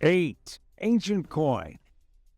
8. Ancient coin.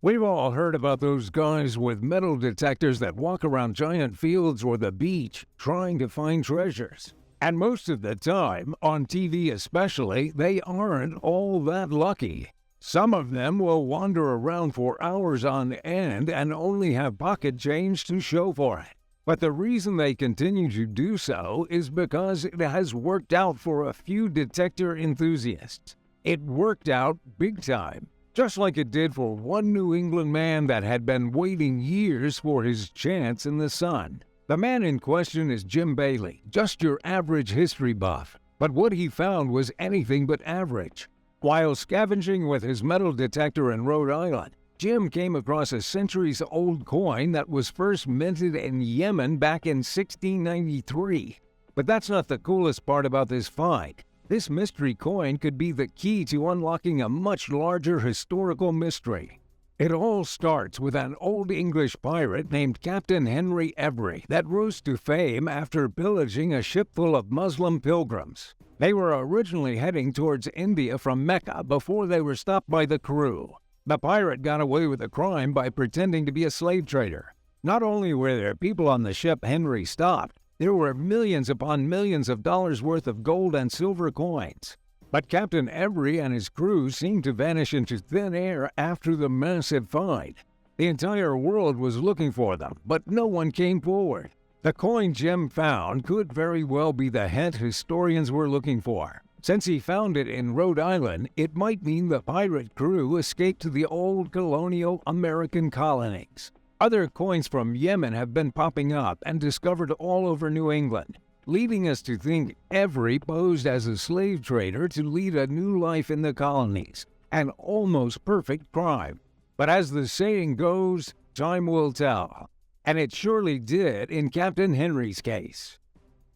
We've all heard about those guys with metal detectors that walk around giant fields or the beach trying to find treasures. And most of the time, on TV especially, they aren't all that lucky. Some of them will wander around for hours on end and only have pocket change to show for it. But the reason they continue to do so is because it has worked out for a few detector enthusiasts. It worked out big time, just like it did for one New England man that had been waiting years for his chance in the sun. The man in question is Jim Bailey, just your average history buff. But what he found was anything but average. While scavenging with his metal detector in Rhode Island, Jim came across a centuries-old coin that was first minted in Yemen back in 1693. But that's not the coolest part about this find. This mystery coin could be the key to unlocking a much larger historical mystery. It all starts with an old English pirate named Captain Henry Every that rose to fame after pillaging a ship full of Muslim pilgrims. They were originally heading towards India from Mecca before they were stopped by the crew. The pirate got away with the crime by pretending to be a slave trader. Not only were there people on the ship Henry stopped, there were millions upon millions of dollars worth of gold and silver coins. But Captain Every and his crew seemed to vanish into thin air after the massive find. The entire world was looking for them, but no one came forward. The coin Jim found could very well be the hint historians were looking for. Since he found it in Rhode Island, it might mean the pirate crew escaped to the old colonial American colonies. Other coins from Yemen have been popping up and discovered all over New England, leading us to think Every posed as a slave trader to lead a new life in the colonies, an almost perfect crime. But as the saying goes, time will tell. And it surely did in Captain Henry's case.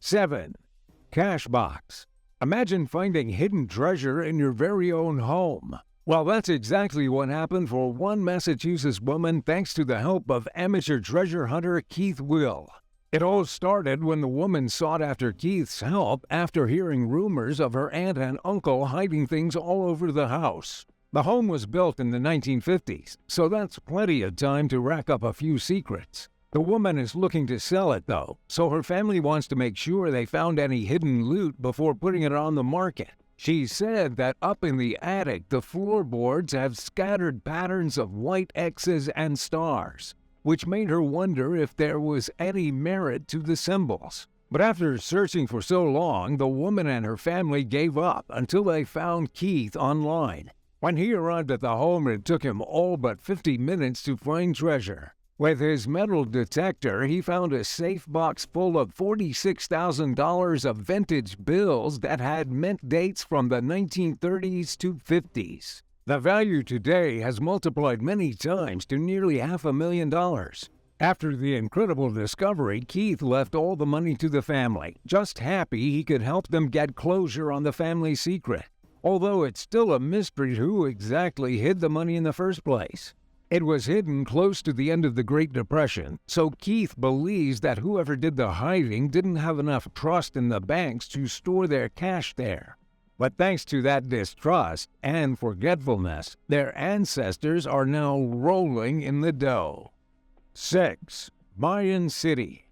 7. Cash box. Imagine finding hidden treasure in your very own home. Well, that's exactly what happened for one Massachusetts woman thanks to the help of amateur treasure hunter Keith Will. It all started when the woman sought after Keith's help after hearing rumors of her aunt and uncle hiding things all over the house. The home was built in the 1950s, so that's plenty of time to rack up a few secrets. The woman is looking to sell it, though, so her family wants to make sure they found any hidden loot before putting it on the market. She said that up in the attic, the floorboards have scattered patterns of white X's and stars, which made her wonder if there was any merit to the symbols. But after searching for so long, the woman and her family gave up until they found Keith online. When he arrived at the home, it took him all but 50 minutes to find treasure. With his metal detector, he found a safe box full of $46,000 of vintage bills that had mint dates from the 1930s to 50s. The value today has multiplied many times to nearly $500,000. After the incredible discovery, Keith left all the money to the family, just happy he could help them get closure on the family secret, although it's still a mystery who exactly hid the money in the first place. It was hidden close to the end of the Great Depression, so Keith believes that whoever did the hiding didn't have enough trust in the banks to store their cash there. But thanks to that distrust and forgetfulness, their ancestors are now rolling in the dough. 6. Mayan City.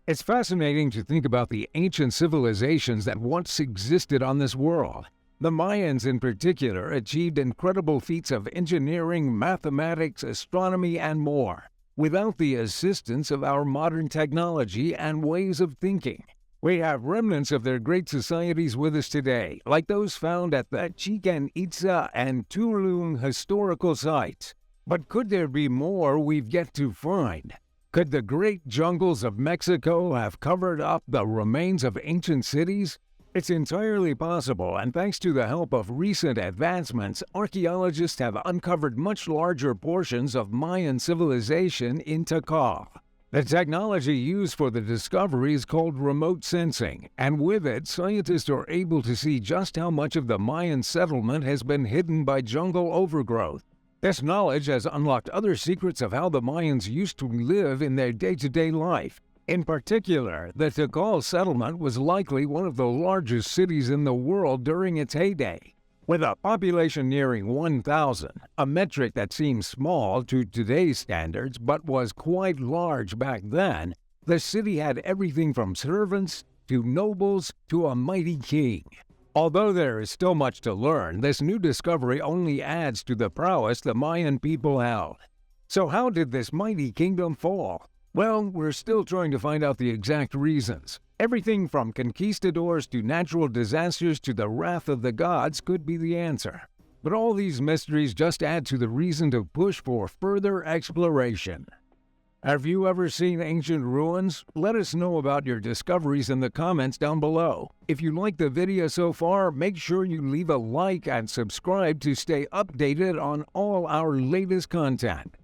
It's fascinating to think about the ancient civilizations that once existed on this world. The Mayans in particular achieved incredible feats of engineering, mathematics, astronomy, and more, without the assistance of our modern technology and ways of thinking. We have remnants of their great societies with us today, like those found at the Chichen Itza and Tulum historical sites. But could there be more we've yet to find? Could the great jungles of Mexico have covered up the remains of ancient cities? It's entirely possible, and thanks to the help of recent advancements, archaeologists have uncovered much larger portions of Mayan civilization in Tikal. The technology used for the discovery is called remote sensing, and with it, scientists are able to see just how much of the Mayan settlement has been hidden by jungle overgrowth. This knowledge has unlocked other secrets of how the Mayans used to live in their day-to-day life. In particular, the Tikal settlement was likely one of the largest cities in the world during its heyday. With a population nearing 1,000, a metric that seems small to today's standards but was quite large back then, the city had everything from servants to nobles to a mighty king. Although there is still much to learn, this new discovery only adds to the prowess the Mayan people held. So how did this mighty kingdom fall? Well, we're still trying to find out the exact reasons. Everything from conquistadors to natural disasters to the wrath of the gods could be the answer. But all these mysteries just add to the reason to push for further exploration. Have you ever seen ancient ruins? Let us know about your discoveries in the comments down below. If you liked the video so far, make sure you leave a like and subscribe to stay updated on all our latest content.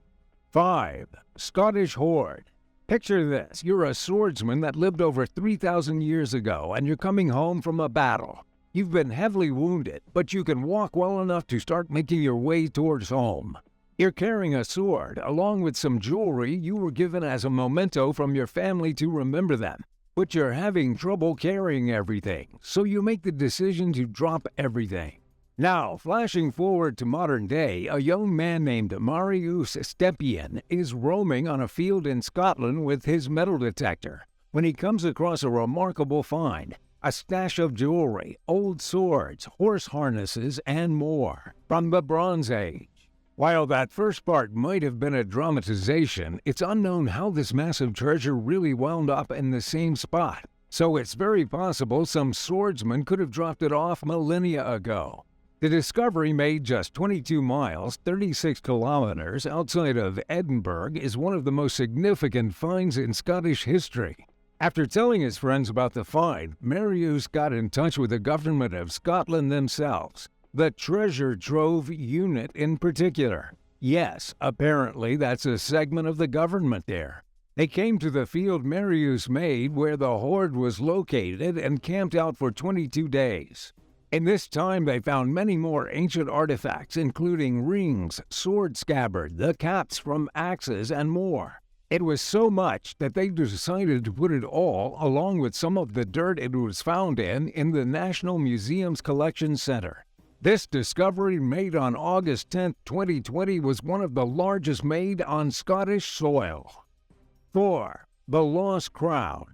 5. Scottish Horde. Picture this, you're a swordsman that lived over 3,000 years ago and you're coming home from a battle. You've been heavily wounded, but you can walk well enough to start making your way towards home. You're carrying a sword, along with some jewelry you were given as a memento from your family to remember them. But you're having trouble carrying everything, so you make the decision to drop everything. Now, flashing forward to modern day, a young man named Marius Stepien is roaming on a field in Scotland with his metal detector when he comes across a remarkable find, a stash of jewelry, old swords, horse harnesses, and more from the Bronze Age. While that first part might have been a dramatization, it's unknown how this massive treasure really wound up in the same spot, so it's very possible some swordsman could have dropped it off millennia ago. The discovery, made just 22 miles, 36 kilometers outside of Edinburgh, is one of the most significant finds in Scottish history. After telling his friends about the find, Marius got in touch with the government of Scotland themselves, the Treasure Trove Unit in particular. Yes, apparently that's a segment of the government there. They came to the field Marius made where the horde was located and camped out for 22 days. In this time, they found many more ancient artifacts, including rings, sword scabbard, the caps from axes, and more. It was so much that they decided to put it all, along with some of the dirt it was found in the National Museum's Collection Center. This discovery, made on August 10, 2020, was one of the largest made on Scottish soil. 4. The Lost Crown.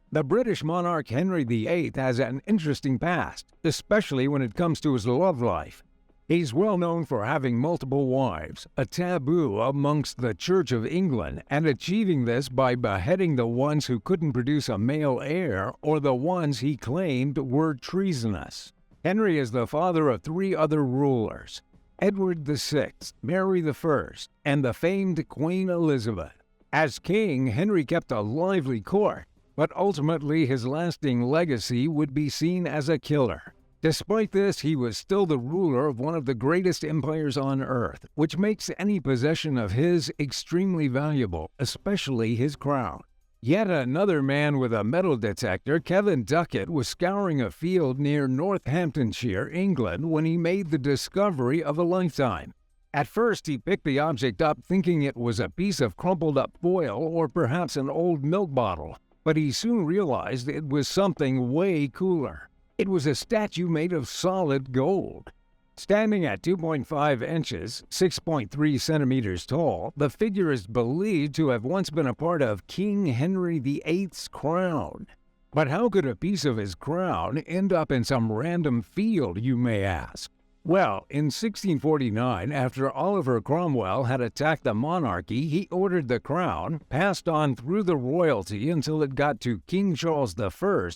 The British monarch Henry VIII has an interesting past, especially when it comes to his love life. He's well known for having multiple wives, a taboo amongst the Church of England, and achieving this by beheading the ones who couldn't produce a male heir or the ones he claimed were treasonous. Henry is the father of 3 other rulers, Edward VI, Mary I, and the famed Queen Elizabeth. As king, Henry kept a lively court, but ultimately his lasting legacy would be seen as a killer. Despite this, he was still the ruler of one of the greatest empires on earth, which makes any possession of his extremely valuable, especially his crown. Yet another man with a metal detector, Kevin Duckett, was scouring a field near Northamptonshire, England, when he made the discovery of a lifetime. At first, he picked the object up thinking it was a piece of crumpled up foil or perhaps an old milk bottle. But he soon realized it was something way cooler. It was a statue made of solid gold. Standing at 2.5 inches, 6.3 centimeters tall, the figure is believed to have once been a part of King Henry VIII's crown. But how could a piece of his crown end up in some random field, you may ask? Well, in 1649, after Oliver Cromwell had attacked the monarchy, he ordered the crown, passed on through the royalty until it got to King Charles I,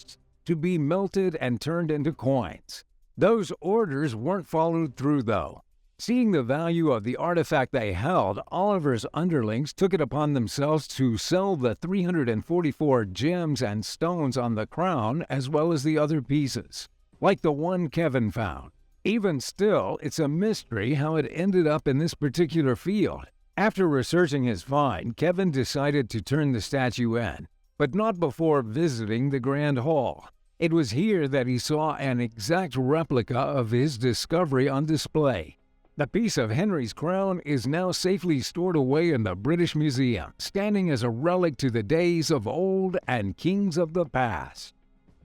to be melted and turned into coins. Those orders weren't followed through, though. Seeing the value of the artifact they held, Oliver's underlings took it upon themselves to sell the 344 gems and stones on the crown as well as the other pieces, like the one Kevin found. Even still, it's a mystery how it ended up in this particular field. After researching his find, Kevin decided to turn the statue in, but not before visiting the Grand Hall. It was here that he saw an exact replica of his discovery on display. The piece of Henry's crown is now safely stored away in the British Museum, standing as a relic to the days of old and kings of the past.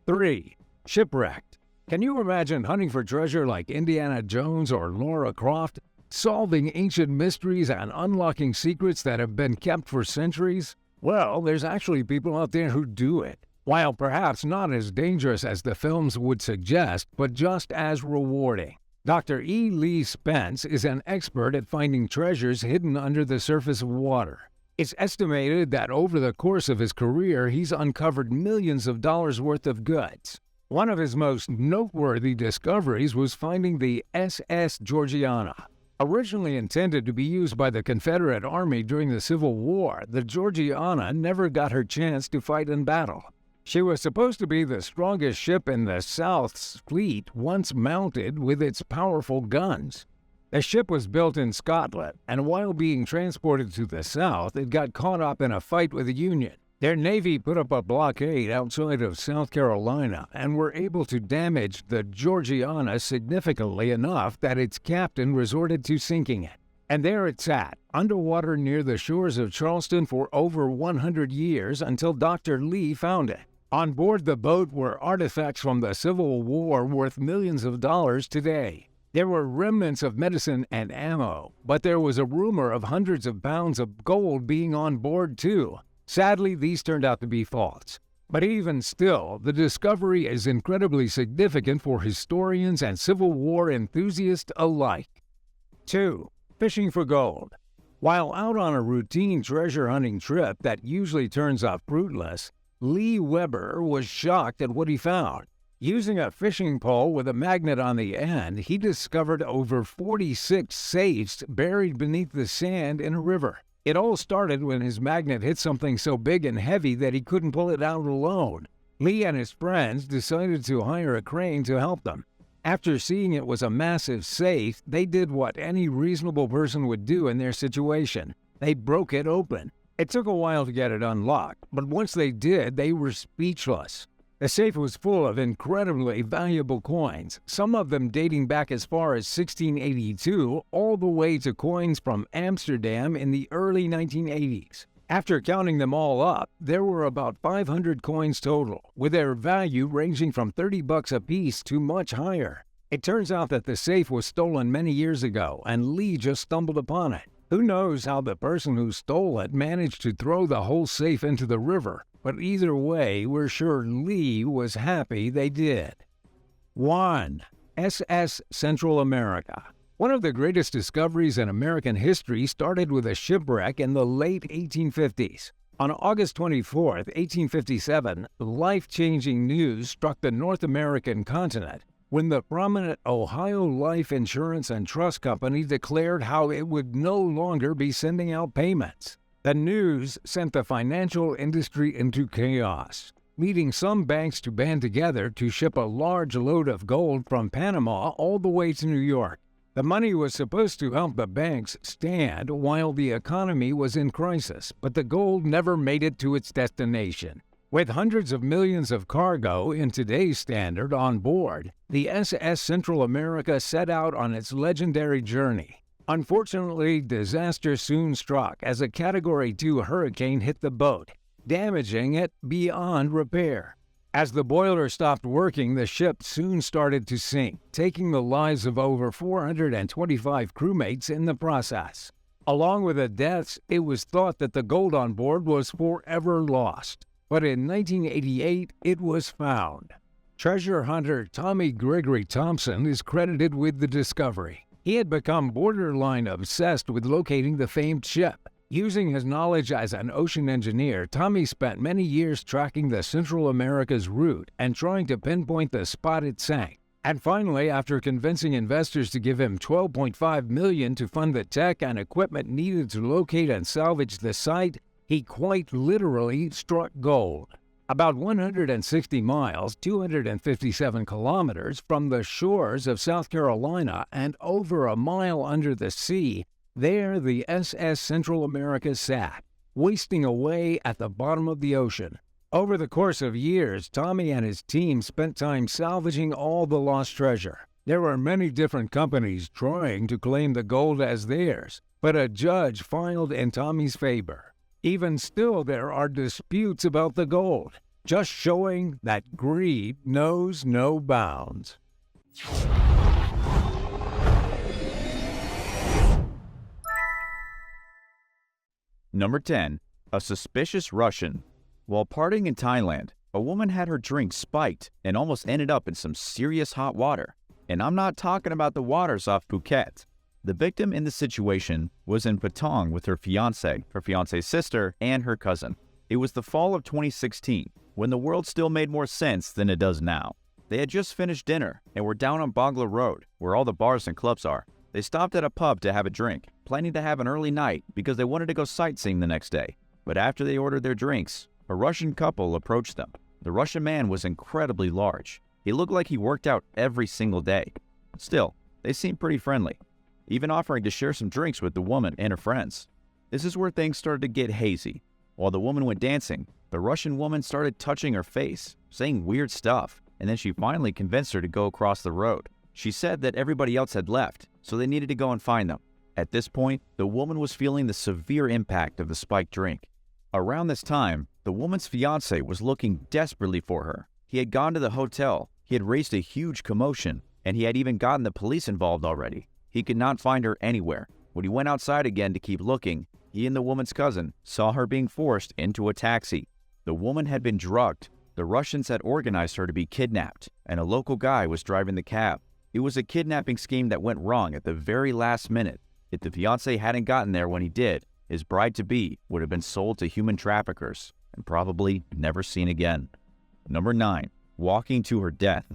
3. Shipwrecked. Can you imagine hunting for treasure like Indiana Jones or Lara Croft, solving ancient mysteries and unlocking secrets that have been kept for centuries? Well, there's actually people out there who do it. While perhaps not as dangerous as the films would suggest, but just as rewarding. Dr. E. Lee Spence is an expert at finding treasures hidden under the surface of water. It's estimated that over the course of his career, he's uncovered millions of dollars worth of goods. One of his most noteworthy discoveries was finding the SS Georgiana. Originally intended to be used by the Confederate Army during the Civil War, the Georgiana never got her chance to fight in battle. She was supposed to be the strongest ship in the South's fleet once mounted with its powerful guns. The ship was built in Scotland, and while being transported to the South, it got caught up in a fight with the Union. Their navy put up a blockade outside of South Carolina and were able to damage the Georgiana significantly enough that its captain resorted to sinking it. And there it sat, underwater near the shores of Charleston for over 100 years until Dr. Lee found it. On board the boat were artifacts from the Civil War worth millions of dollars today. There were remnants of medicine and ammo, but there was a rumor of hundreds of pounds of gold being on board too. Sadly, these turned out to be false. But even still, the discovery is incredibly significant for historians and Civil War enthusiasts alike. 2. Fishing for gold. While out on a routine treasure hunting trip that usually turns out fruitless, Lee Weber was shocked at what he found. Using a fishing pole with a magnet on the end, he discovered over 46 safes buried beneath the sand in a river. It all started when his magnet hit something so big and heavy that he couldn't pull it out alone. Lee and his friends decided to hire a crane to help them. After seeing it was a massive safe, they did what any reasonable person would do in their situation. They broke it open. It took a while to get it unlocked, but once they did, they were speechless. The safe was full of incredibly valuable coins, some of them dating back as far as 1682, all the way to coins from Amsterdam in the early 1980s. After counting them all up, there were about 500 coins total, with their value ranging from $30 a piece to much higher. It turns out that the safe was stolen many years ago, and Lee just stumbled upon it. Who knows how the person who stole it managed to throw the whole safe into the river, but either way, we're sure Lee was happy they did. 1. SS Central America. One of the greatest discoveries in American history started with a shipwreck in the late 1850s. On August 24, 1857, life-changing news struck the North American continent when the prominent Ohio Life Insurance and Trust Company declared how it would no longer be sending out payments. The news sent the financial industry into chaos, leading some banks to band together to ship a large load of gold from Panama all the way to New York. The money was supposed to help the banks stand while the economy was in crisis, but the gold never made it to its destination. With hundreds of millions of cargo in today's standard on board, the SS Central America set out on its legendary journey. Unfortunately, disaster soon struck as a Category 2 hurricane hit the boat, damaging it beyond repair. As the boiler stopped working, the ship soon started to sink, taking the lives of over 425 crewmates in the process. Along with the deaths, it was thought that the gold on board was forever lost. But in 1988, it was found. Treasure hunter Tommy Gregory Thompson is credited with the discovery. He had become borderline obsessed with locating the famed ship. Using his knowledge as an ocean engineer, Tommy spent many years tracking the Central America's route and trying to pinpoint the spot it sank. And finally, after convincing investors to give him $12.5 million to fund the tech and equipment needed to locate and salvage the site, he quite literally struck gold. About 160 miles, 257 kilometers from the shores of South Carolina and over a mile under the sea, there the SS Central America sat, wasting away at the bottom of the ocean. Over the course of years, Tommy and his team spent time salvaging all the lost treasure. There were many different companies trying to claim the gold as theirs, but a judge filed in Tommy's favor. Even still, there are disputes about the gold. just showing that greed knows no bounds. Number 10. A suspicious Russian. While partying in Thailand, a woman had her drink spiked and almost ended up in some serious hot water. And I'm not talking about the waters off Phuket. The victim in the situation was in Patong with her fiance's sister, and her cousin. It was the fall of 2016, when the world still made more sense than it does now. They had just finished dinner and were down on Bangla Road, where all the bars and clubs are. They stopped at a pub to have a drink, planning to have an early night because they wanted to go sightseeing the next day. But after they ordered their drinks, a Russian couple approached them. The Russian man was incredibly large. He looked like he worked out every single day. Still, they seemed pretty friendly, even offering to share some drinks with the woman and her friends. This is where things started to get hazy. While the woman went dancing, the Russian woman started touching her face, saying weird stuff, and then she finally convinced her to go across the road. She said that everybody else had left, so they needed to go and find them. At this point, the woman was feeling the severe impact of the spiked drink. Around this time, the woman's fiancé was looking desperately for her. He had gone to the hotel, he had raised a huge commotion, and he had even gotten the police involved already. He could not find her anywhere. When he went outside again to keep looking, he and the woman's cousin saw her being forced into a taxi. The woman had been drugged. The Russians had organized her to be kidnapped, and a local guy was driving the cab. It was a kidnapping scheme that went wrong at the very last minute. If the fiancé hadn't gotten there when he did, his bride-to-be would have been sold to human traffickers and probably never seen again. Number 9. Walking to her death.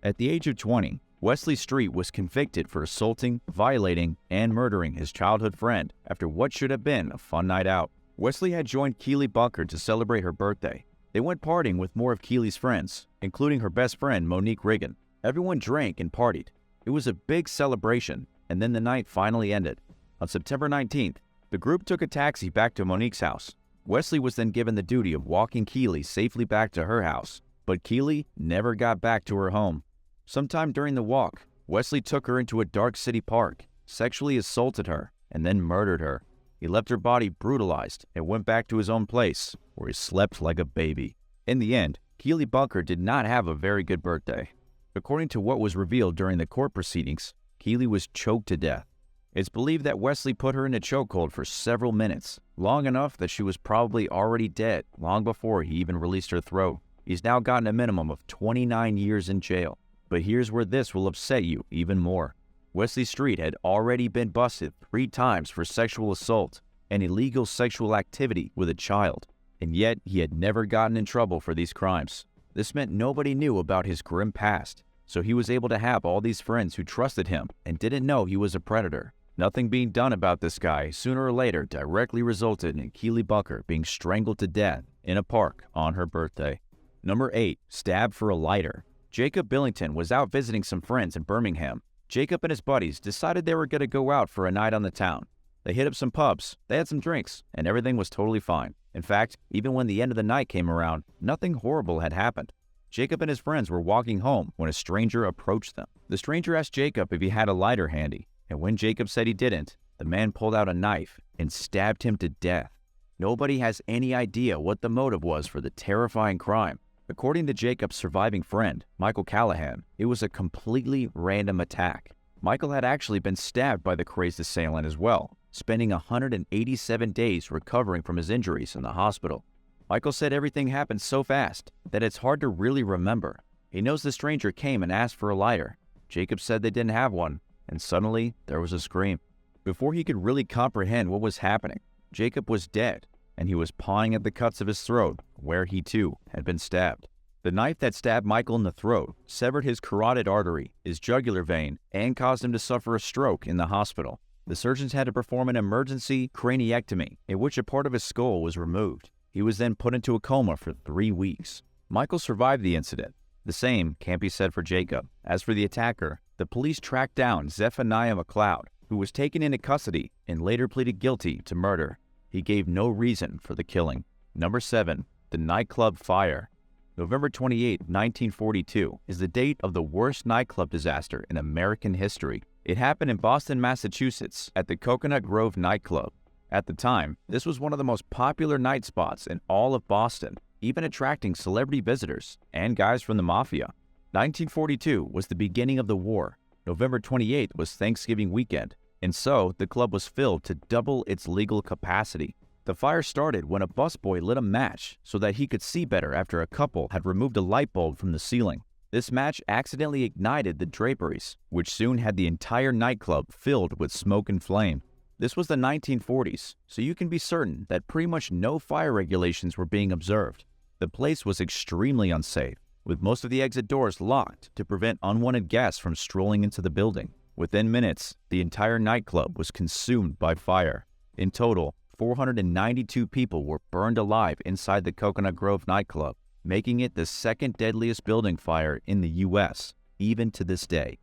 At the age of 20, Wesley Street was convicted for assaulting, violating, and murdering his childhood friend after what should have been a fun night out. Wesley had joined Keely Bunker to celebrate her birthday. They went partying with more of Keely's friends, including her best friend Monique Riggin. Everyone drank and partied. It was a big celebration, and then the night finally ended. On September 19th, the group took a taxi back to Monique's house. Wesley was then given the duty of walking Keely safely back to her house, but Keely never got back to her home. Sometime during the walk, Wesley took her into a dark city park, sexually assaulted her, and then murdered her. He left her body brutalized and went back to his own place, where he slept like a baby. In the end, Keely Bunker did not have a very good birthday. According to what was revealed during the court proceedings, Keely was choked to death. It's believed that Wesley put her in a chokehold for several minutes, long enough that she was probably already dead long before he even released her throat. He's now gotten a minimum of 29 years in jail. But here's where this will upset you even more. Wesley Street had already been busted 3 times for sexual assault and illegal sexual activity with a child, and yet he had never gotten in trouble for these crimes. This meant nobody knew about his grim past, so he was able to have all these friends who trusted him and didn't know he was a predator. Nothing being done about this guy sooner or later directly resulted in Keely Bunker being strangled to death in a park on her birthday. Number 8. Stabbed for a lighter. Jacob Billington was out visiting some friends in Birmingham. Jacob and his buddies decided they were going to go out for a night on the town. They hit up some pubs, they had some drinks, and everything was totally fine. In fact, even when the end of the night came around, nothing horrible had happened. Jacob and his friends were walking home when a stranger approached them. The stranger asked Jacob if he had a lighter handy, and when Jacob said he didn't, the man pulled out a knife and stabbed him to death. Nobody has any idea what the motive was for the terrifying crime. According to Jacob's surviving friend, Michael Callahan, it was a completely random attack. Michael had actually been stabbed by the crazed assailant as well, spending 187 days recovering from his injuries in the hospital. Michael said everything happened so fast that it's hard to really remember. He knows the stranger came and asked for a lighter. Jacob said they didn't have one, and suddenly there was a scream. Before he could really comprehend what was happening, Jacob was dead, and he was pawing at the cuts of his throat, where he too had been stabbed. The knife that stabbed Michael in the throat severed his carotid artery, his jugular vein, and caused him to suffer a stroke in the hospital. The surgeons had to perform an emergency craniectomy, in which a part of his skull was removed. He was then put into a coma for 3 weeks. Michael survived the incident. The same can't be said for Jacob. As for the attacker, the police tracked down Zephaniah McLeod, who was taken into custody and later pleaded guilty to murder. He gave no reason for the killing. Number 7. The Nightclub Fire. November 28, 1942 is the date of the worst nightclub disaster in American history. It happened in Boston, Massachusetts at the Coconut Grove nightclub. At the time, this was one of the most popular night spots in all of Boston. even attracting celebrity visitors and guys from the mafia. 1942 was the beginning of the war. November 28th was Thanksgiving weekend, and so the club was filled to double its legal capacity. The fire started when a busboy lit a match so that he could see better after a couple had removed a light bulb from the ceiling. This match accidentally ignited the draperies, which soon had the entire nightclub filled with smoke and flame. This was the 1940s, so you can be certain that pretty much no fire regulations were being observed. The place was extremely unsafe, with most of the exit doors locked to prevent unwanted guests from strolling into the building. Within minutes, the entire nightclub was consumed by fire. In total, 492 people were burned alive inside the Coconut Grove nightclub, making it the second deadliest building fire in the U.S., even to this day.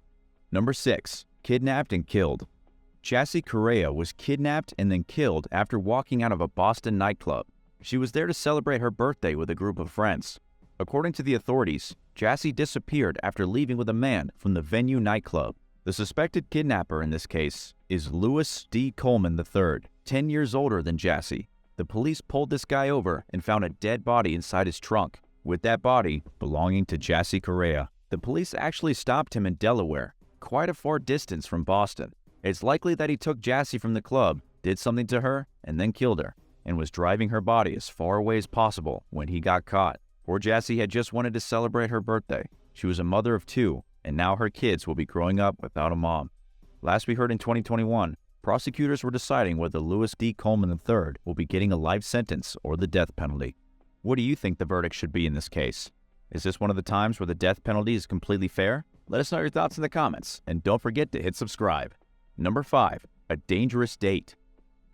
Number 6. Kidnapped and killed. Jassy Correa was kidnapped and then killed after walking out of a Boston nightclub. She was there to celebrate her birthday with a group of friends. According to the authorities, Jassy disappeared after leaving with a man from the venue nightclub. The suspected kidnapper in this case is Louis D. Coleman III, 10 years older than Jassy. The police pulled this guy over and found a dead body inside his trunk, with that body belonging to Jassy Correa. The police actually stopped him in Delaware, quite a far distance from Boston. It's likely that he took Jassy from the club, did something to her, and then killed her, and was driving her body as far away as possible when he got caught. Poor Jassy had just wanted to celebrate her birthday. She was a mother of 2, and now her kids will be growing up without a mom. Last we heard in 2021, prosecutors were deciding whether Louis D. Coleman III will be getting a life sentence or the death penalty. What do you think the verdict should be in this case? Is this one of the times where the death penalty is completely fair? Let us know your thoughts in the comments, and don't forget to hit subscribe. Number 5. A dangerous date.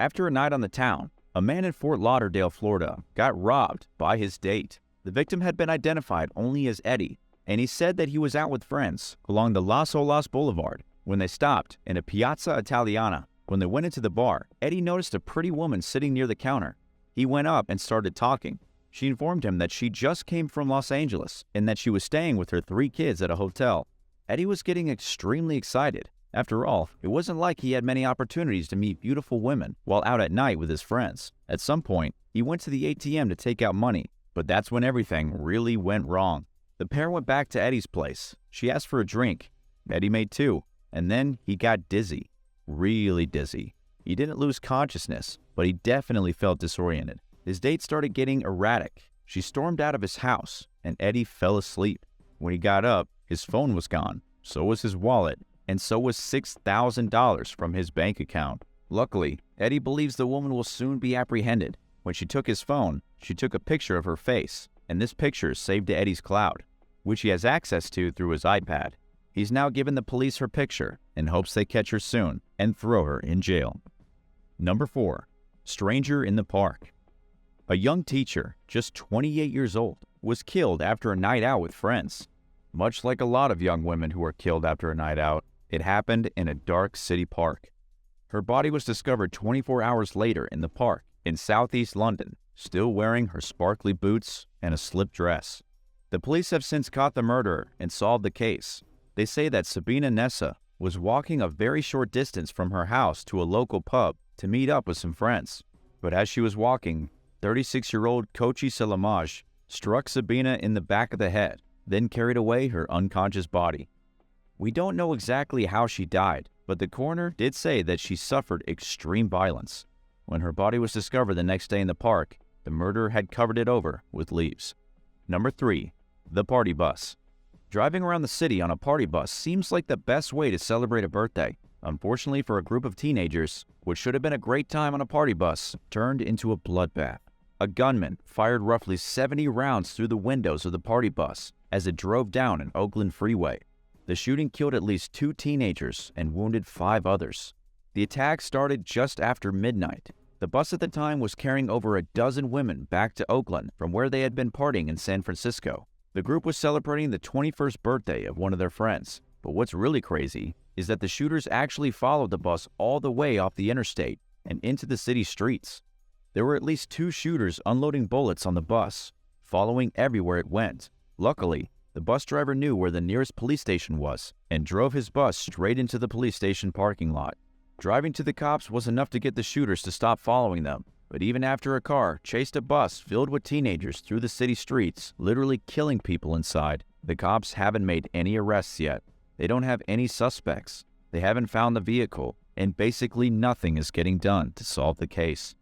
After a night on the town, a man in Fort Lauderdale, Florida, got robbed by his date. The victim had been identified only as Eddie, and he said that he was out with friends along the Las Olas Boulevard when they stopped in a Piazza Italiana. When they went into the bar, Eddie noticed a pretty woman sitting near the counter. He went up and started talking. She informed him that she just came from Los Angeles and that she was staying with her 3 kids at a hotel. Eddie was getting extremely excited. After all, it wasn't like he had many opportunities to meet beautiful women while out at night with his friends. At some point, he went to the ATM to take out money, but that's when everything really went wrong. The pair went back to Eddie's place. She asked for a drink. Eddie made 2, and then he got dizzy. Really dizzy. He didn't lose consciousness, but he definitely felt disoriented. His date started getting erratic. She stormed out of his house, and Eddie fell asleep. When he got up, his phone was gone. So was his wallet, and so was $6,000 from his bank account. Luckily, Eddie believes the woman will soon be apprehended. When she took his phone, she took a picture of her face, and this picture is saved to Eddie's cloud, which he has access to through his iPad. He's now given the police her picture in hopes they catch her soon and throw her in jail. Number 4. Stranger in the park. A young teacher, just 28 years old, was killed after a night out with friends. Much like a lot of young women who are killed after a night out, it happened in a dark city park. Her body was discovered 24 hours later in the park in southeast London, still wearing her sparkly boots and a slip dress. The police have since caught the murderer and solved the case. They say that Sabina Nessa was walking a very short distance from her house to a local pub to meet up with some friends. But as she was walking, 36-year-old Kochi Salamaj struck Sabina in the back of the head, then carried away her unconscious body. We don't know exactly how she died, but the coroner did say that she suffered extreme violence. When her body was discovered the next day in the park, the murderer had covered it over with leaves. Number 3. The party bus. Driving around the city on a party bus seems like the best way to celebrate a birthday. Unfortunately for a group of teenagers, what should have been a great time on a party bus turned into a bloodbath. A gunman fired roughly 70 rounds through the windows of the party bus as it drove down an Oakland freeway. The shooting killed at least 2 teenagers and wounded 5 others. The attack started just after midnight. The bus at the time was carrying over a dozen women back to Oakland from where they had been partying in San Francisco. The group was celebrating the 21st birthday of one of their friends. But what's really crazy is that the shooters actually followed the bus all the way off the interstate and into the city streets. There were at least 2 shooters unloading bullets on the bus, following everywhere it went. Luckily, the bus driver knew where the nearest police station was and drove his bus straight into the police station parking lot. Driving to the cops was enough to get the shooters to stop following them, But even after a car chased a bus filled with teenagers through the city streets, literally killing people inside, the cops haven't made any arrests yet. They don't have any suspects. They haven't found the vehicle, and basically nothing is getting done to solve the case.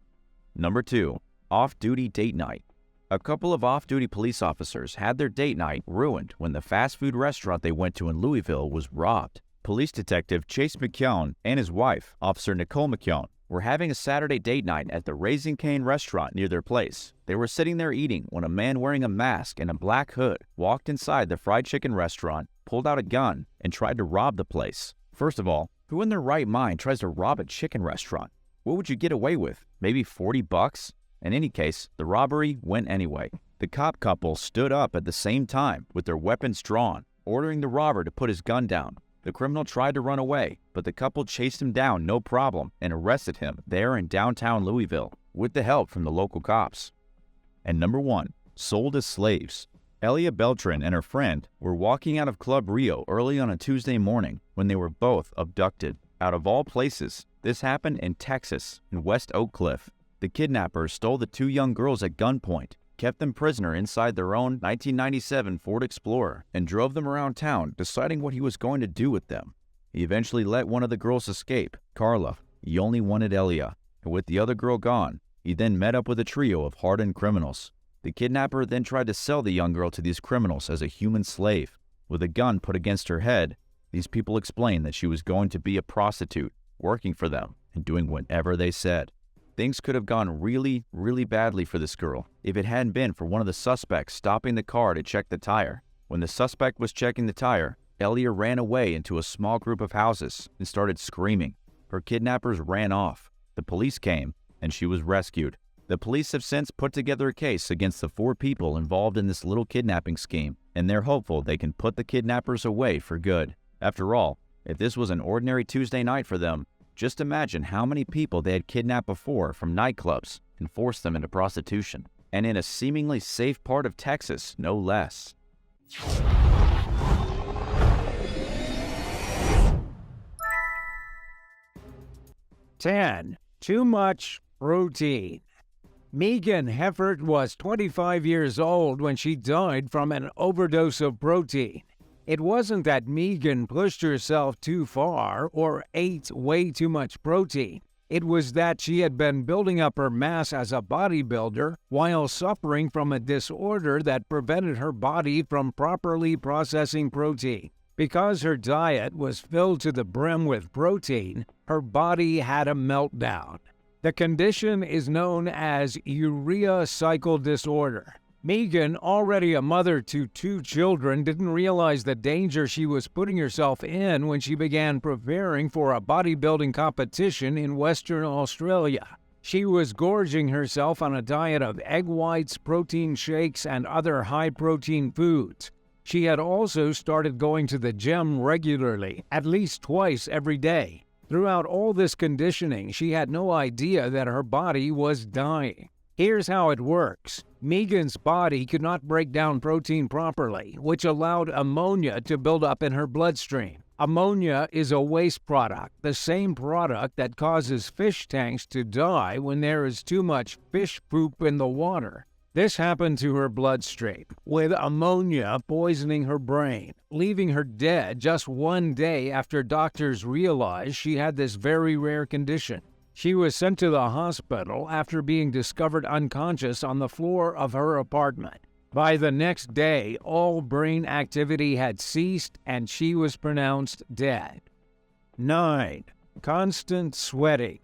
Number 2. Off-duty date night. A couple of off-duty police officers had their date night ruined when the fast food restaurant they went to in Louisville was robbed. Police Detective Chase McKeown and his wife, Officer Nicole McKeown, were having a Saturday date night at the Raising Cane restaurant near their place. They were sitting there eating when a man wearing a mask and a black hood walked inside the fried chicken restaurant, pulled out a gun, and tried to rob the place. First of all, who in their right mind tries to rob a chicken restaurant? What would you get away with? Maybe $40? In any case, the robbery went anyway. The cop couple stood up at the same time with their weapons drawn, ordering the robber to put his gun down. The criminal tried to run away, but the couple chased him down no problem and arrested him there in downtown Louisville with the help from the local cops. And number 1, sold as slaves. Elia Beltran and her friend were walking out of Club Rio early on a Tuesday morning when they were both abducted. Out of all places, this happened in Texas, in West Oak Cliff. The kidnappers stole the 2 young girls at gunpoint, kept them prisoner inside their own 1997 Ford Explorer, and drove them around town deciding what he was going to do with them. He eventually let one of the girls escape, Carla. He only wanted Elia, and with the other girl gone, he then met up with a trio of hardened criminals. The kidnapper then tried to sell the young girl to these criminals as a human slave. With a gun put against her head, these people explained that she was going to be a prostitute, working for them and doing whatever they said. Things could have gone really, really badly for this girl if it hadn't been for one of the suspects stopping the car to check the tire. When the suspect was checking the tire, Elia ran away into a small group of houses and started screaming. Her kidnappers ran off. The police came, and she was rescued. The police have since put together a case against the 4 people involved in this little kidnapping scheme, and they're hopeful they can put the kidnappers away for good. After all, if this was an ordinary Tuesday night for them, just imagine how many people they had kidnapped before from nightclubs and forced them into prostitution. And in a seemingly safe part of Texas, no less. 10. Too much protein. Megan Heffert was 25 years old when she died from an overdose of protein. It wasn't that Megan pushed herself too far or ate way too much protein. It was that she had been building up her mass as a bodybuilder while suffering from a disorder that prevented her body from properly processing protein. Because her diet was filled to the brim with protein, her body had a meltdown. The condition is known as urea cycle disorder. Megan, already a mother to 2 children, didn't realize the danger she was putting herself in when she began preparing for a bodybuilding competition in Western Australia. She was gorging herself on a diet of egg whites, protein shakes, and other high-protein foods. She had also started going to the gym regularly, at least twice every day. Throughout all this conditioning, she had no idea that her body was dying. Here's how it works. Megan's body could not break down protein properly, which allowed ammonia to build up in her bloodstream. Ammonia is a waste product, the same product that causes fish tanks to die when there is too much fish poop in the water. This happened to her bloodstream, with ammonia poisoning her brain, leaving her dead just 1 day after doctors realized she had this very rare condition. She was sent to the hospital after being discovered unconscious on the floor of her apartment. By the next day, all brain activity had ceased and she was pronounced dead. 9. Constant sweating.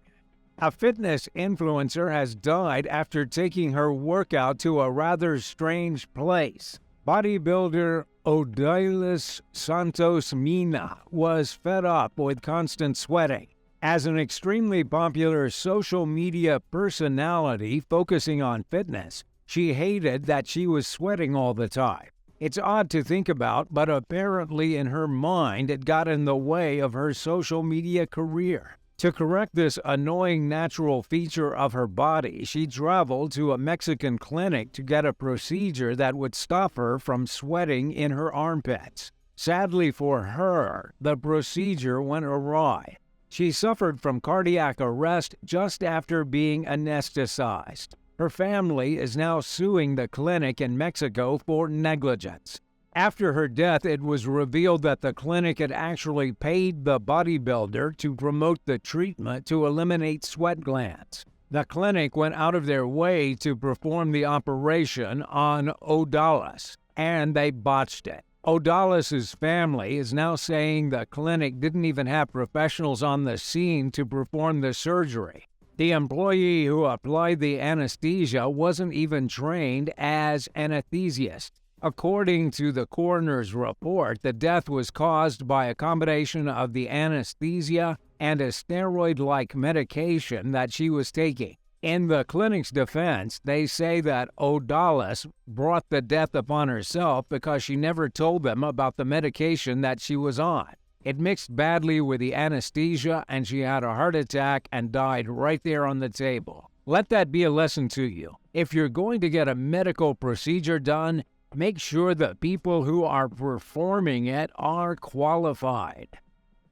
A fitness influencer has died after taking her workout to a rather strange place. Bodybuilder Odilis Santos Mina was fed up with constant sweating. As an extremely popular social media personality focusing on fitness, she hated that she was sweating all the time. It's odd to think about, but apparently in her mind it got in the way of her social media career. To correct this annoying natural feature of her body, she traveled to a Mexican clinic to get a procedure that would stop her from sweating in her armpits. Sadly for her, the procedure went awry. She suffered from cardiac arrest just after being anesthetized. Her family is now suing the clinic in Mexico for negligence. After her death, it was revealed that the clinic had actually paid the bodybuilder to promote the treatment to eliminate sweat glands. The clinic went out of their way to perform the operation on Odalis, and they botched it. Odalis's family is now saying the clinic didn't even have professionals on the scene to perform the surgery. The employee who applied the anesthesia wasn't even trained as an anesthesiast. According to the coroner's report, the death was caused by a combination of the anesthesia and a steroid-like medication that she was taking. In the clinic's defense, they say that Odalis brought the death upon herself because she never told them about the medication that she was on. It mixed badly with the anesthesia, and she had a heart attack and died right there on the table. Let that be a lesson to you. If you're going to get a medical procedure done, make sure the people who are performing it are qualified.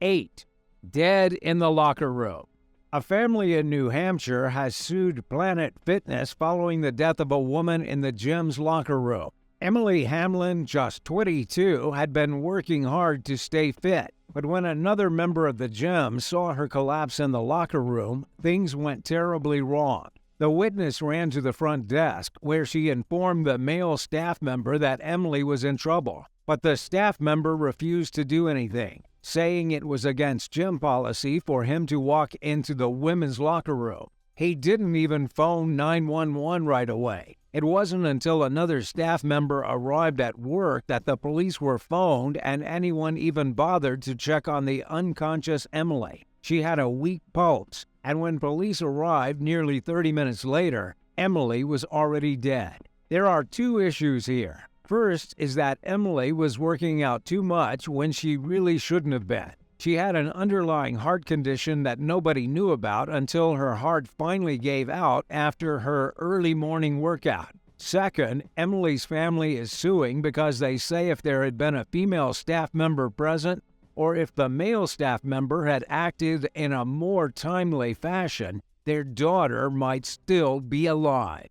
8. Dead in the locker room. A family in New Hampshire has sued Planet Fitness following the death of a woman in the gym's locker room. Emily Hamlin, just 22, had been working hard to stay fit, but when another member of the gym saw her collapse in the locker room, things went terribly wrong. The witness ran to the front desk, where she informed the male staff member that Emily was in trouble, but the staff member refused to do anything, saying it was against gym policy for him to walk into the women's locker room. He didn't even phone 911 right away. It wasn't until another staff member arrived at work that the police were phoned and anyone even bothered to check on the unconscious Emily. She had a weak pulse, and when police arrived nearly 30 minutes later, Emily was already dead. There are two issues here. First is that Emily was working out too much when she really shouldn't have been. She had an underlying heart condition that nobody knew about until her heart finally gave out after her early morning workout. Second, Emily's family is suing because they say if there had been a female staff member present, or if the male staff member had acted in a more timely fashion, their daughter might still be alive.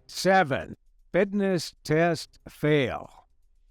7. Fitness test fail.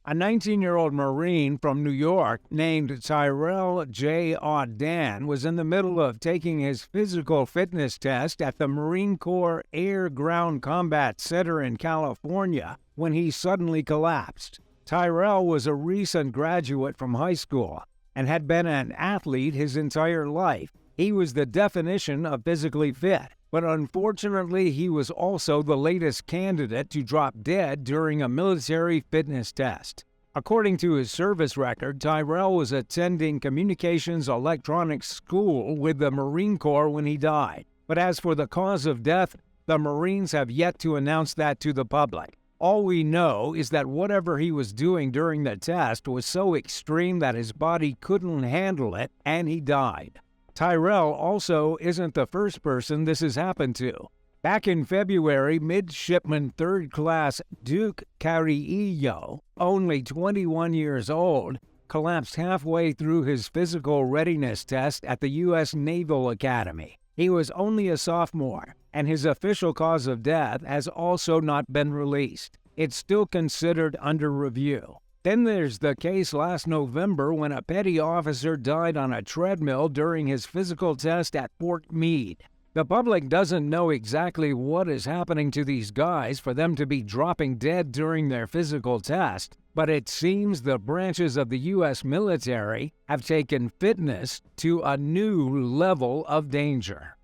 A 19-year-old Marine from New York named Tyrell J. Audan was in the middle of taking his physical fitness test at the Marine Corps Air-Ground Combat Center in California when he suddenly collapsed. Tyrell was a recent graduate from high school and had been an athlete his entire life. He was the definition of physically fit, but unfortunately he was also the latest candidate to drop dead during a military fitness test. According to his service record, Tyrell was attending communications electronics school with the Marine Corps when he died. But as for the cause of death, the Marines have yet to announce that to the public. All we know is that whatever he was doing during the test was so extreme that his body couldn't handle it, and he died. Tyrell also isn't the first person this has happened to. Back in February, Midshipman 3rd Class Duke Carrillo, only 21 years old, collapsed halfway through his physical readiness test at the U.S. Naval Academy. He was only a sophomore, and his official cause of death has also not been released. It's still considered under review. Then there's the case last November when a petty officer died on a treadmill during his physical test at Fort Meade. The public doesn't know exactly what is happening to these guys for them to be dropping dead during their physical test, but it seems the branches of the U.S. military have taken fitness to a new level of danger.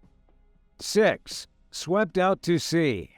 6. Swept out to sea.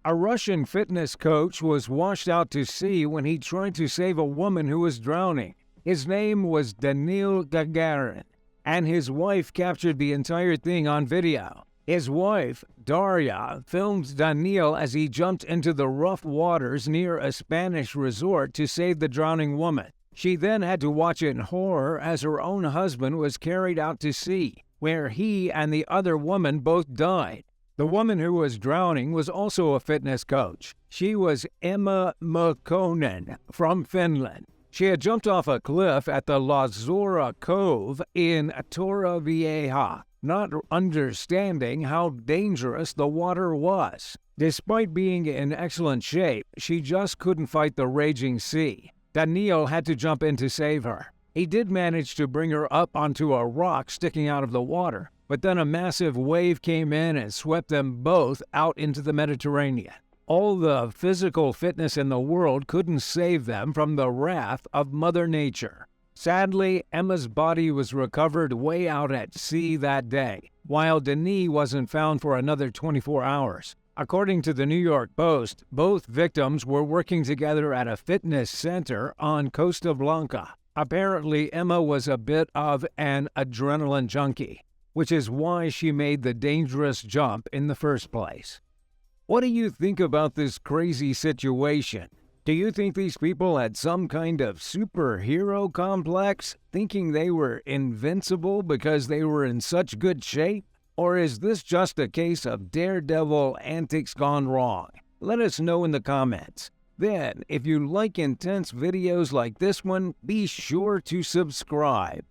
A Russian fitness coach was washed out to sea when he tried to save a woman who was drowning. His name was Danil Gagarin, and his wife captured the entire thing on video. His wife, Daria, filmed Danil as he jumped into the rough waters near a Spanish resort to save the drowning woman. She then had to watch in horror as her own husband was carried out to sea, where he and the other woman both died. The woman who was drowning was also a fitness coach. She was Emma Mukkonen from Finland. She had jumped off a cliff at the La Zora Cove in Torrevieja, not understanding how dangerous the water was. Despite being in excellent shape, she just couldn't fight the raging sea. Daniel had to jump in to save her. He did manage to bring her up onto a rock sticking out of the water, but then a massive wave came in and swept them both out into the Mediterranean. All the physical fitness in the world couldn't save them from the wrath of Mother Nature. Sadly, Emma's body was recovered way out at sea that day, while Denis wasn't found for another 24 hours. According to the New York Post, both victims were working together at a fitness center on Costa Blanca. Apparently, Emma was a bit of an adrenaline junkie, which is why she made the dangerous jump in the first place. What do you think about this crazy situation? Do you think these people had some kind of superhero complex, thinking they were invincible because they were in such good shape? Or is this just a case of daredevil antics gone wrong? Let us know in the comments. Then, if you like intense videos like this one, be sure to subscribe.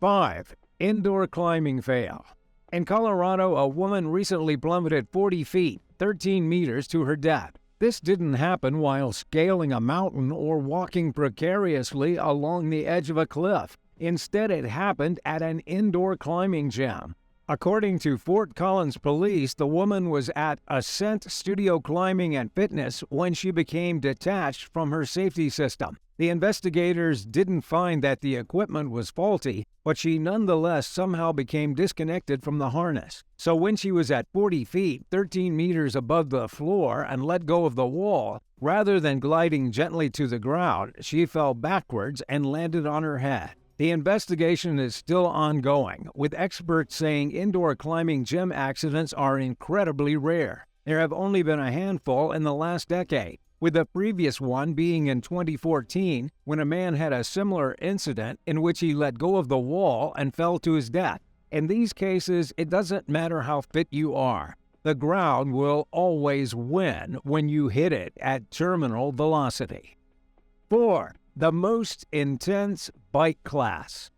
5. Indoor climbing fail. In Colorado, a woman recently plummeted 40 feet, 13 meters to her death. This didn't happen while scaling a mountain or walking precariously along the edge of a cliff. Instead, it happened at an indoor climbing gym. According to Fort Collins Police, the woman was at Ascent Studio Climbing and Fitness when she became detached from her safety system. The investigators didn't find that the equipment was faulty, but she nonetheless somehow became disconnected from the harness. So when she was at 40 feet, 13 meters above the floor, and let go of the wall, rather than gliding gently to the ground, she fell backwards and landed on her head. The investigation is still ongoing, with experts saying indoor climbing gym accidents are incredibly rare. There have only been a handful in the last decade, with the previous one being in 2014 when a man had a similar incident in which he let go of the wall and fell to his death. In these cases, it doesn't matter how fit you are. The ground will always win when you hit it at terminal velocity. 4. The most intense bike class.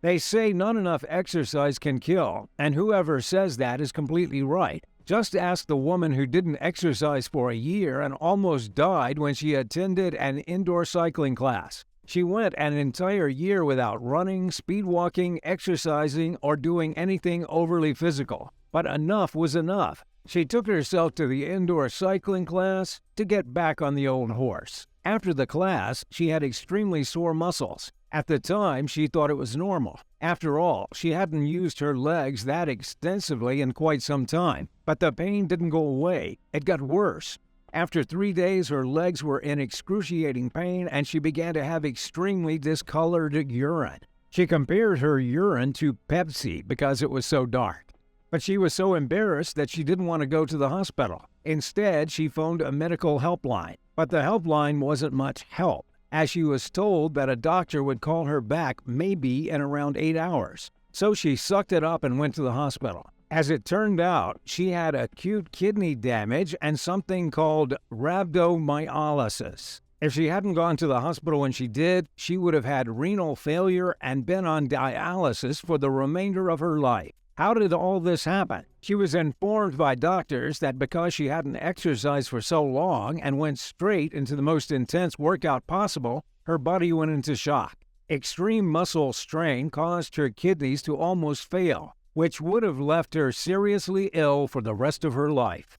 They say not enough exercise can kill, and whoever says that is completely right. Just ask the woman who didn't exercise for a year and almost died when she attended an indoor cycling class. She went an entire year without running, speed walking, exercising, or doing anything overly physical. But enough was enough. She took herself to the indoor cycling class to get back on the old horse. After the class, she had extremely sore muscles. At the time, she thought it was normal. After all, she hadn't used her legs that extensively in quite some time. But the pain didn't go away. It got worse. After 3 days, her legs were in excruciating pain, and she began to have extremely discolored urine. She compared her urine to Pepsi because it was so dark. But she was so embarrassed that she didn't want to go to the hospital. Instead, she phoned a medical helpline. But the helpline wasn't much help, as she was told that a doctor would call her back maybe in around 8 hours. So she sucked it up and went to the hospital. As it turned out, she had acute kidney damage and something called rhabdomyolysis. If she hadn't gone to the hospital when she did, she would have had renal failure and been on dialysis for the remainder of her life. How did all this happen? She was informed by doctors that because she hadn't exercised for so long and went straight into the most intense workout possible, her body went into shock. Extreme muscle strain caused her kidneys to almost fail, which would have left her seriously ill for the rest of her life.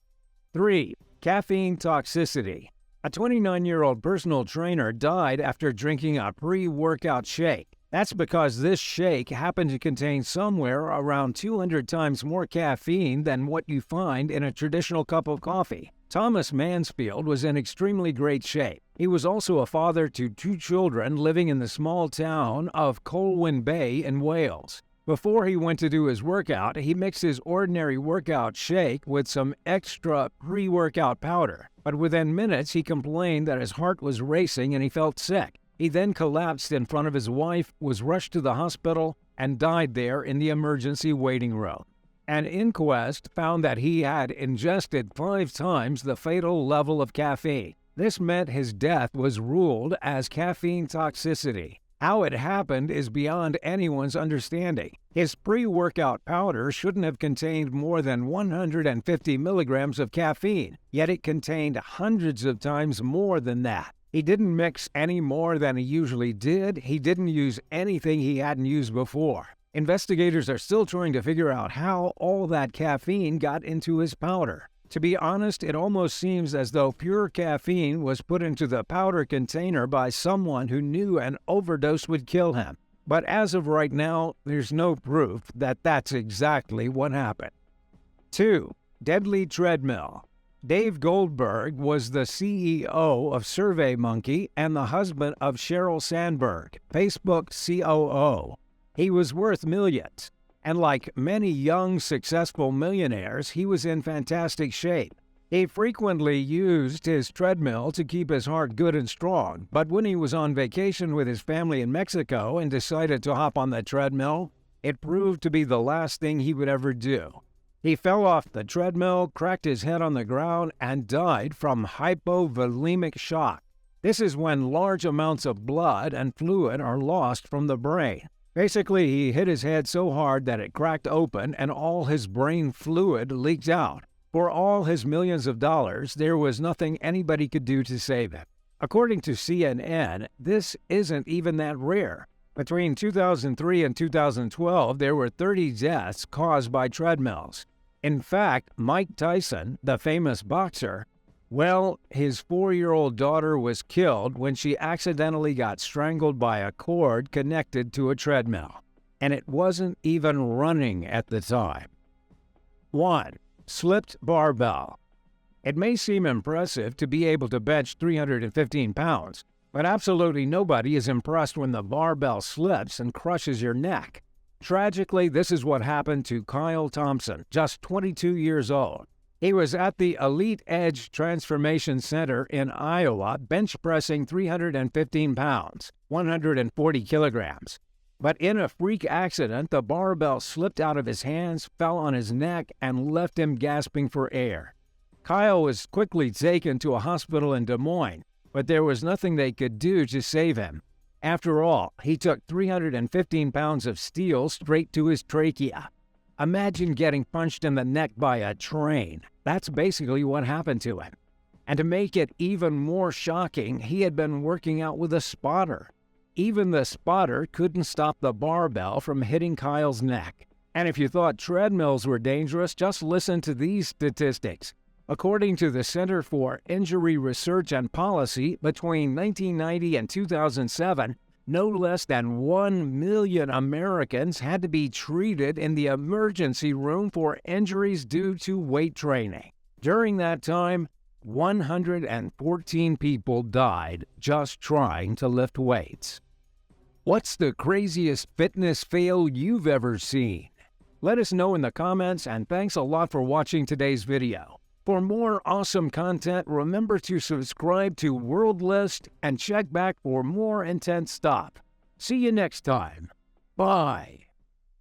3. Caffeine toxicity. A 29-year-old personal trainer died after drinking a pre-workout shake. That's because this shake happened to contain somewhere around 200 times more caffeine than what you find in a traditional cup of coffee. Thomas Mansfield was in extremely great shape. He was also a father to 2 children living in the small town of Colwyn Bay in Wales. Before he went to do his workout, he mixed his ordinary workout shake with some extra pre-workout powder. But within minutes, he complained that his heart was racing and he felt sick. He then collapsed in front of his wife, was rushed to the hospital, and died there in the emergency waiting room. An inquest found that he had ingested 5 times the fatal level of caffeine. This meant his death was ruled as caffeine toxicity. How it happened is beyond anyone's understanding. His pre-workout powder shouldn't have contained more than 150 milligrams of caffeine, yet it contained hundreds of times more than that. He didn't mix any more than he usually did. He didn't use anything he hadn't used before. Investigators are still trying to figure out how all that caffeine got into his powder. To be honest, it almost seems as though pure caffeine was put into the powder container by someone who knew an overdose would kill him. But as of right now, there's no proof that that's exactly what happened. 2. Deadly treadmill. Dave Goldberg was the CEO of SurveyMonkey and the husband of Sheryl Sandberg, Facebook COO. He was worth millions. And like many young, successful millionaires, he was in fantastic shape. He frequently used his treadmill to keep his heart good and strong, but when he was on vacation with his family in Mexico and decided to hop on the treadmill, it proved to be the last thing he would ever do. He fell off the treadmill, cracked his head on the ground, and died from hypovolemic shock. This is when large amounts of blood and fluid are lost from the brain. Basically, he hit his head so hard that it cracked open and all his brain fluid leaked out. For all his millions of dollars, there was nothing anybody could do to save him. According to CNN, this isn't even that rare. Between 2003 and 2012, there were 30 deaths caused by treadmills. In fact, Mike Tyson, the famous boxer, well, his 4-year-old daughter was killed when she accidentally got strangled by a cord connected to a treadmill. And it wasn't even running at the time. 1. Slipped barbell. It may seem impressive to be able to bench 315 pounds, but absolutely nobody is impressed when the barbell slips and crushes your neck. Tragically, this is what happened to Kyle Thompson, just 22 years old. He was at the Elite Edge Transformation Center in Iowa, bench pressing 315 pounds, 140 kilograms. But in a freak accident, the barbell slipped out of his hands, fell on his neck, and left him gasping for air. Kyle was quickly taken to a hospital in Des Moines, but there was nothing they could do to save him. After all, he took 315 pounds of steel straight to his trachea. Imagine getting punched in the neck by a train. That's basically what happened to him. And to make it even more shocking, he had been working out with a spotter. Even the spotter couldn't stop the barbell from hitting Kyle's neck. And if you thought treadmills were dangerous, just listen to these statistics. According to the Center for Injury Research and Policy, between 1990 and 2007, no less than 1 million Americans had to be treated in the emergency room for injuries due to weight training. During that time, 114 people died just trying to lift weights. What's the craziest fitness fail you've ever seen? Let us know in the comments, and thanks a lot for watching today's video. For more awesome content, remember to subscribe to World List and check back for more intense stuff. See you next time. Bye.